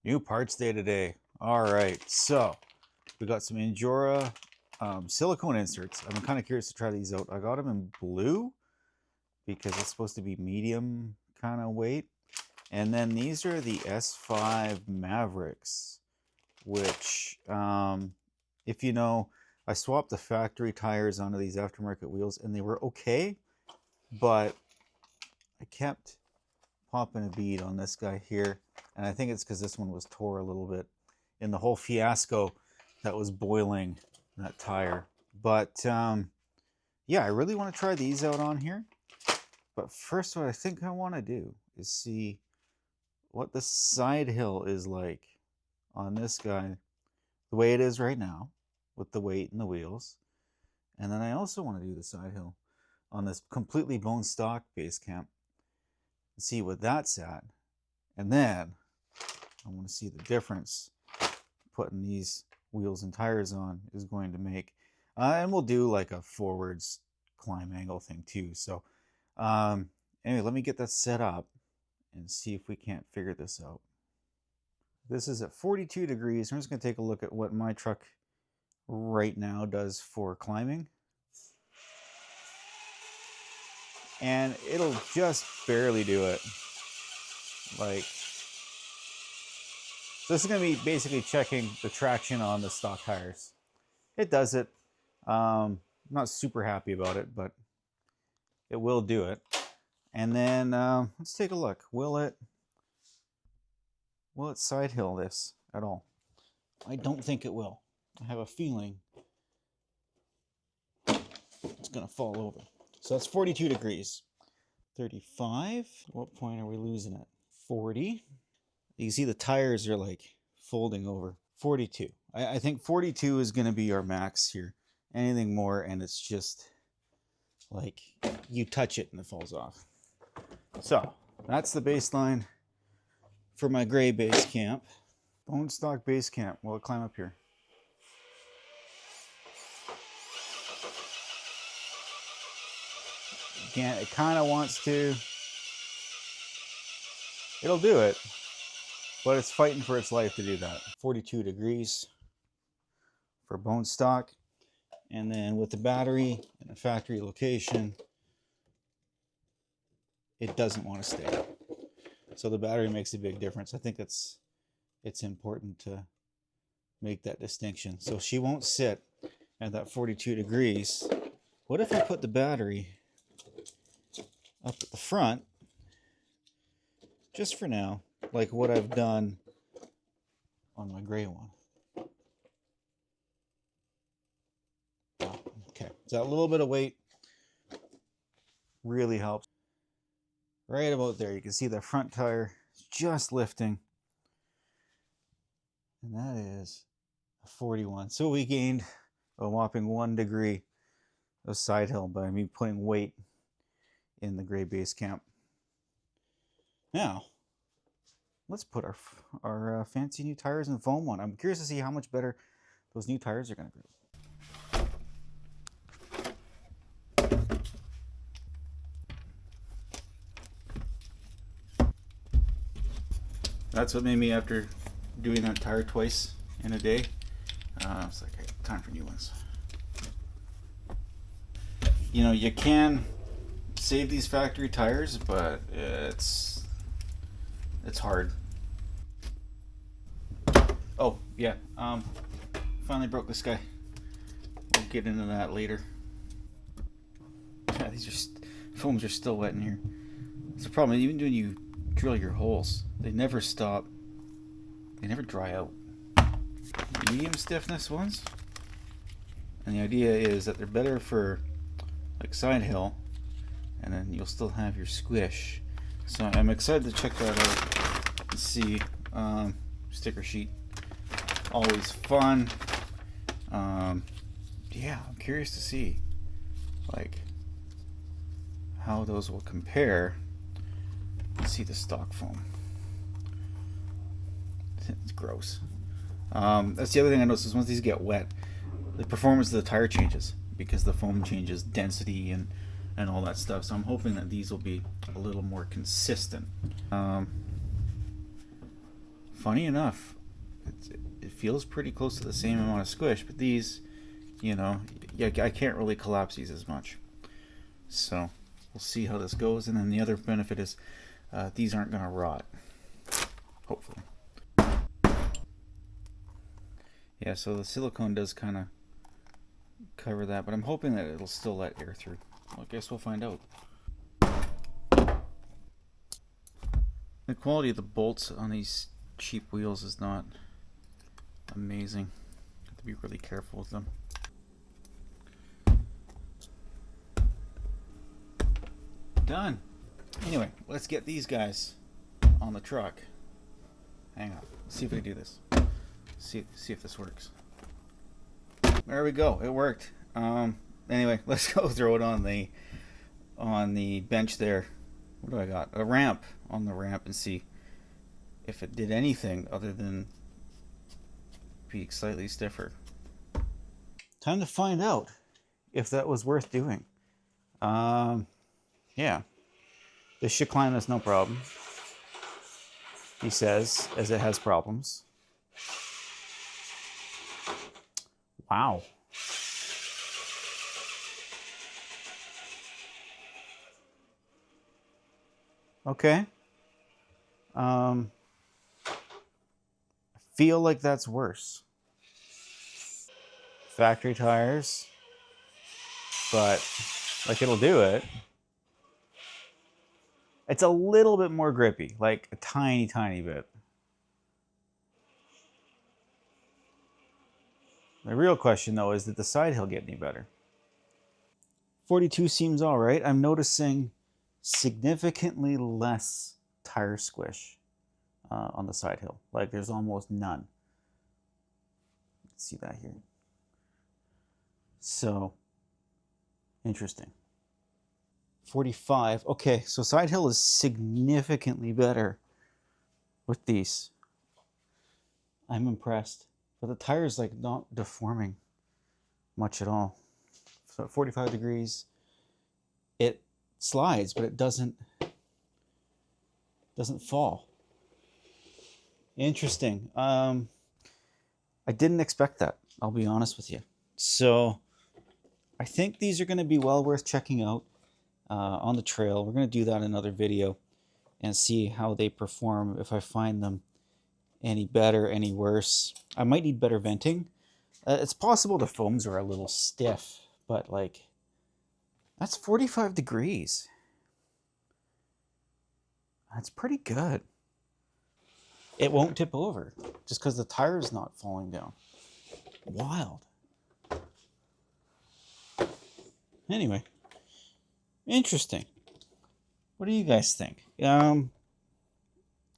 New parts day today. All right, so we got some Injora silicone inserts. I'm kind of curious to try these out. I got them in blue because it's supposed to be medium kind of weight. And then these are the S5 Mavericks, which, if you know, I swapped the factory tires onto these aftermarket wheels and they were okay, but I kept popping a bead on this guy here, and I think it's because this one was tore a little bit in the whole fiasco that was boiling that tire. But yeah, I really want to try these out on here. But first, what I think I want to do is see what the side hill is like on this guy, the way it is right now, with the weight and the wheels. And then I also want to do the side hill on this completely bone stock Basecamp and see what that's at. And then I want to see the difference putting these wheels and tires on is going to make. And we'll do like a forwards climb angle thing too. So anyway, let me get that set up and see if we can't figure this out. This is at 42 degrees. I'm just going to take a look at what my truck right now does for climbing. And it'll just barely do it. Like, so this is going to be basically checking the traction on the stock tires. It does it. I'm not super happy about it, but it will do it. And then let's take a look. Will it side hill this at all? I don't think it will. I have a feeling it's going to fall over. So that's 42 degrees. 35. What point are we losing it? 40. You can see the tires are like folding over. 42. I think 42 is going to be our max here. Anything more and it's just like you touch it and it falls off. So that's the baseline for my gray Basecamp. Bone stock Basecamp. Will it climb up here? Again, it kind of wants to. It'll do it, but it's fighting for its life to do that. 42 degrees for bone stock. And then with the battery in a factory location, it doesn't want to stay. So the battery makes a big difference. I think it's important to make that distinction. So she won't sit at that 42 degrees. What if I put the battery up at the front, just for now, like what I've done on my gray one? Okay, so that little bit of weight really helps. Right about there, you can see the front tire is just lifting. And that is a 41. So we gained a whopping 1 degree of side hill by me putting weight in the gray Basecamp. Now, let's put our fancy new tires in the foam one. I'm curious to see how much better those new tires are going to go. That's what made me, after doing that tire twice in a day, it's like, hey, time for new ones. You know, you can save these factory tires, but it's hard. Oh yeah, finally broke this guy. We'll get into that later. Yeah, these foams are still wet in here. It's a problem. Even when you drill your holes, they never stop. They never dry out. Medium stiffness ones, and the idea is that they're better for like side hill, and then you'll still have your squish. So I'm excited to check that out and see. Sticker sheet, always fun. Yeah, I'm curious to see like how those will compare. Let's see the stock foam. It's gross. That's the other thing I noticed is once these get wet, the performance of the tire changes because the foam changes density and all that stuff. So I'm hoping that these will be a little more consistent. funny enough, it feels pretty close to the same amount of squish, but these, you know, I can't really collapse these as much. So we'll see how this goes. And then the other benefit is these aren't going to rot, hopefully. Yeah, so the silicone does kind of cover that, but I'm hoping that it'll still let air through. Well, I guess we'll find out. The quality of the bolts on these cheap wheels is not amazing. Have to be really careful with them. Done. Anyway, let's get these guys on the truck. Hang on. Let's see if we can do this. See if this works. There we go. It worked. Anyway, let's go throw it on the bench there. What do I got? A ramp on the ramp and see if it did anything other than be slightly stiffer. Time to find out if that was worth doing. Yeah. This should climb this no problem. He says, as it has problems. Wow. Okay. I feel like that's worse. Factory tires. But, like, it'll do it. It's a little bit more grippy, like a tiny, tiny bit. The real question, though, is did the side hill get any better? 42 seems all right. I'm noticing significantly less tire squish on the side hill. Like there's almost none. Let's see that here. So, interesting. 45. Okay, so side hill is significantly better with these. I'm impressed. But the tire is like not deforming much at all. So at 45 degrees, it slides, but it doesn't fall. Interesting. I didn't expect that. I'll be honest with you. So I think these are going to be well worth checking out on the trail. We're going to do that in another video and see how they perform, if I find them any better, any worse. I might need better venting. It's possible the foams are a little stiff, but like, that's 45 degrees. That's pretty good. It won't tip over just because the tire is not falling down. Wild. Anyway, interesting. What do you guys think?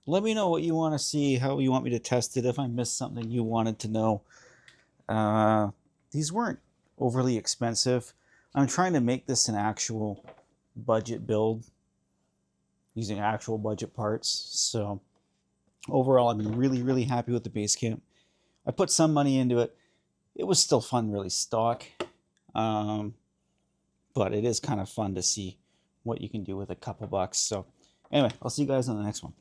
Let me know what you want to see, how you want me to test it, if I missed something you wanted to know. These weren't overly expensive. I'm trying to make this an actual budget build using actual budget parts. So overall, I've been really, really happy with the Basecamp. I put some money into it. It was still fun, really stock. But it is kind of fun to see what you can do with a couple bucks. So anyway, I'll see you guys on the next one.